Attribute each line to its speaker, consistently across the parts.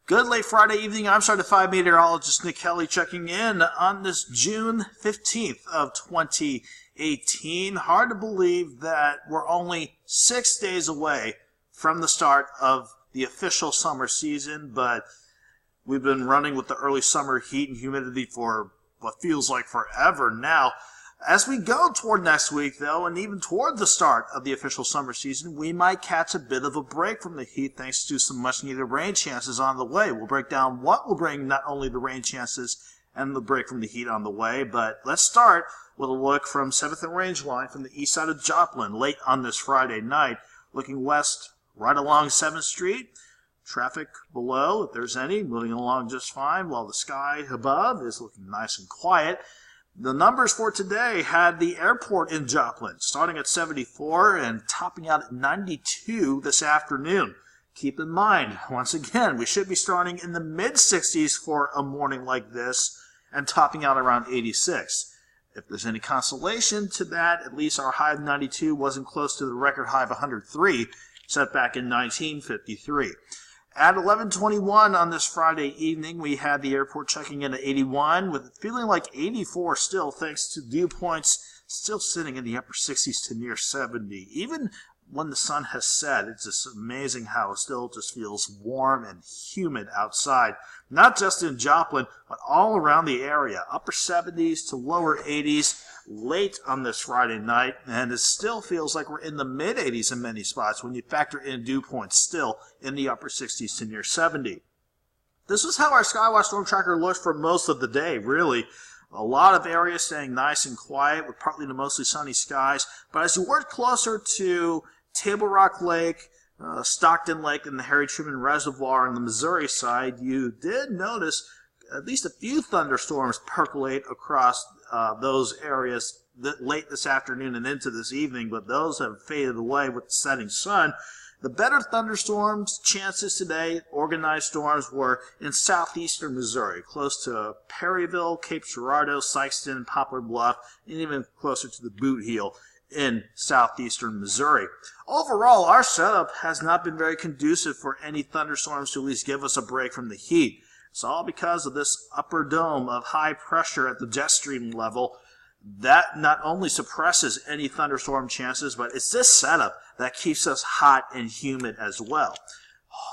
Speaker 1: Good late Friday evening. I'm Certified Meteorologist Nick Kelly checking in on this June 15th of 2018. Hard to believe that we're only 6 days away from the start of the official summer season, but we've been running with the early summer heat and humidity for what feels like forever now. As we go toward next week, though, and even toward the start of the official summer season, we might catch a bit of a break from the heat thanks to some much-needed rain chances on the way. We'll break down what will bring not only the rain chances and the break from the heat on the way, but let's start with a look from 7th and Range Line from the east side of Joplin late on this Friday night. Looking west right along 7th Street. Traffic below, if there's any, moving along just fine, while the sky above is looking nice and quiet. The numbers for today had the airport in Joplin starting at 74 and topping out at 92 this afternoon. Keep in mind, once again, we should be starting in the mid-60s for a morning like this and topping out around 86. If there's any consolation to that, at least our high of 92 wasn't close to the record high of 103 set back in 1953. At 11:21 on this Friday evening, we had the airport checking in at 81, with it feeling like 84 still, thanks to dew points still sitting in the upper 60s to near 70. Even when the sun has set, it's just amazing how it still just feels warm and humid outside. Not just in Joplin, but all around the area. Upper 70s to lower 80s late on this Friday night, and it still feels like we're in the mid-80s in many spots when you factor in dew points still in the upper 60s to near 70. This is how our Skywatch Storm Tracker looked for most of the day, really. A lot of areas staying nice and quiet with partly to mostly sunny skies, but as you work closer to Table Rock Lake, Stockton Lake, and the Harry Truman Reservoir on the Missouri side, you did notice at least a few thunderstorms percolate across those areas late this afternoon and into this evening, but those have faded away with the setting sun. The better thunderstorms chances today, organized storms, were in southeastern Missouri, close to Perryville, Cape Girardeau, Sikeston, Poplar Bluff, and even closer to the Boot Heel in southeastern Missouri. Overall, our setup has not been very conducive for any thunderstorms to at least give us a break from the heat. It's all because of this upper dome of high pressure at the jet stream level. That not only suppresses any thunderstorm chances, but it's this setup that keeps us hot and humid as well.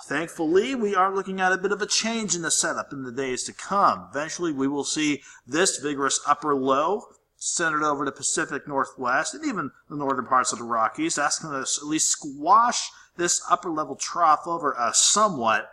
Speaker 1: Thankfully, we are looking at a bit of a change in the setup in the days to come. Eventually, we will see this vigorous upper low centered over the Pacific Northwest and even the northern parts of the Rockies. That's going to at least squash this upper level trough over us somewhat.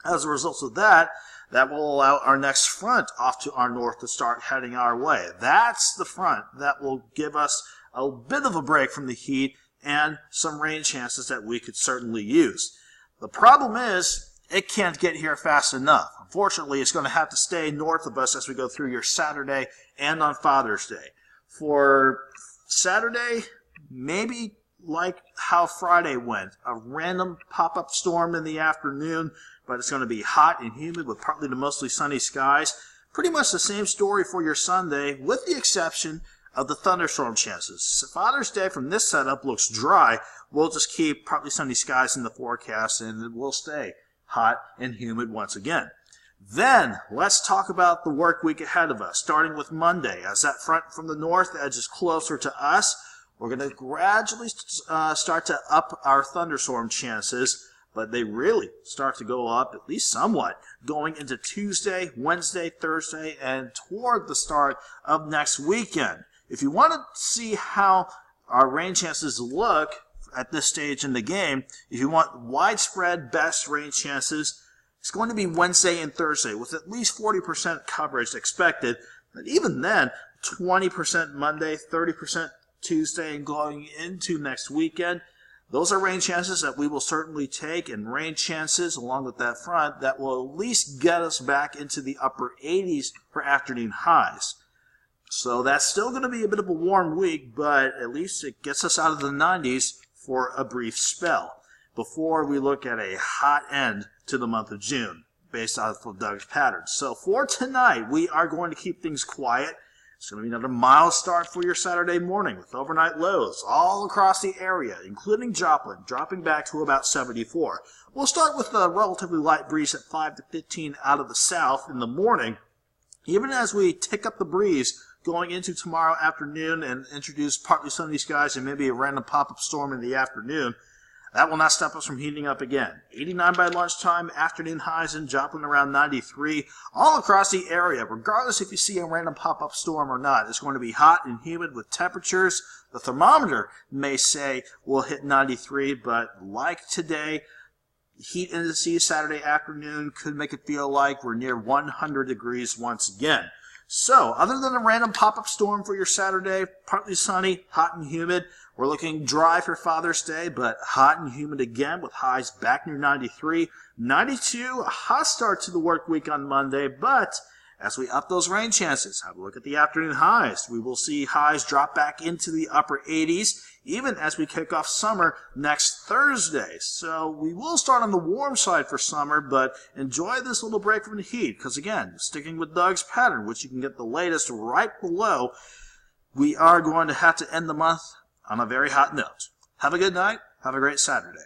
Speaker 1: As a result of that, that will allow our next front off to our north to start heading our way. That's the front that will give us a bit of a break from the heat and some rain chances that we could certainly use. The problem is it can't get here fast enough. Unfortunately, it's going to have to stay north of us as we go through your Saturday and on Father's Day. For Saturday, maybe like how Friday went, a random pop-up storm in the afternoon, but it's going to be hot and humid with partly to mostly sunny skies. Pretty much the same story for your Sunday, with the exception of the thunderstorm chances. Father's Day from this setup looks dry. We'll just keep partly sunny skies in the forecast, and it will stay hot and humid once again. Then, let's talk about the work week ahead of us, starting with Monday. As that front from the north edges closer to us, we're going to gradually start to up our thunderstorm chances, but they really start to go up, at least somewhat, going into Tuesday, Wednesday, Thursday, and toward the start of next weekend. If you want to see how our rain chances look at this stage in the game, if you want widespread best rain chances, it's going to be Wednesday and Thursday with at least 40% coverage expected. But even then, 20% Monday, 30% Tuesday, and going into next weekend. Those are rain chances that we will certainly take, and rain chances along with that front that will at least get us back into the upper 80s for afternoon highs. So that's still going to be a bit of a warm week, but at least it gets us out of the 90s for a brief spell before we look at a hot end to the month of June based off of Doug's patterns. So for tonight, we are going to keep things quiet. It's going to be another mild start for your Saturday morning with overnight lows all across the area, including Joplin, dropping back to about 74. We'll start with a relatively light breeze at 5 to 15 out of the south in the morning, even as we tick up the breeze going into tomorrow afternoon and introduce partly sunny skies and maybe a random pop-up storm in the afternoon. That will not stop us from heating up again. 89 by lunchtime, afternoon highs in Joplin around 93. All across the area, regardless if you see a random pop-up storm or not, it's going to be hot and humid with temperatures. The thermometer may say we'll hit 93, but like today, heat in the sea Saturday afternoon could make it feel like we're near 100 degrees once again. So, other than a random pop-up storm for your Saturday, partly sunny, hot and humid, we're looking dry for Father's Day, but hot and humid again with highs back near 93. 92, a hot start to the work week on Monday, but as we up those rain chances, have a look at the afternoon highs. We will see highs drop back into the upper 80s, even as we kick off summer next Thursday. So we will start on the warm side for summer, but enjoy this little break from the heat, because again, sticking with Doug's pattern, which you can get the latest right below, we are going to have to end the month on a very hot note. Have a good night. Have a great Saturday.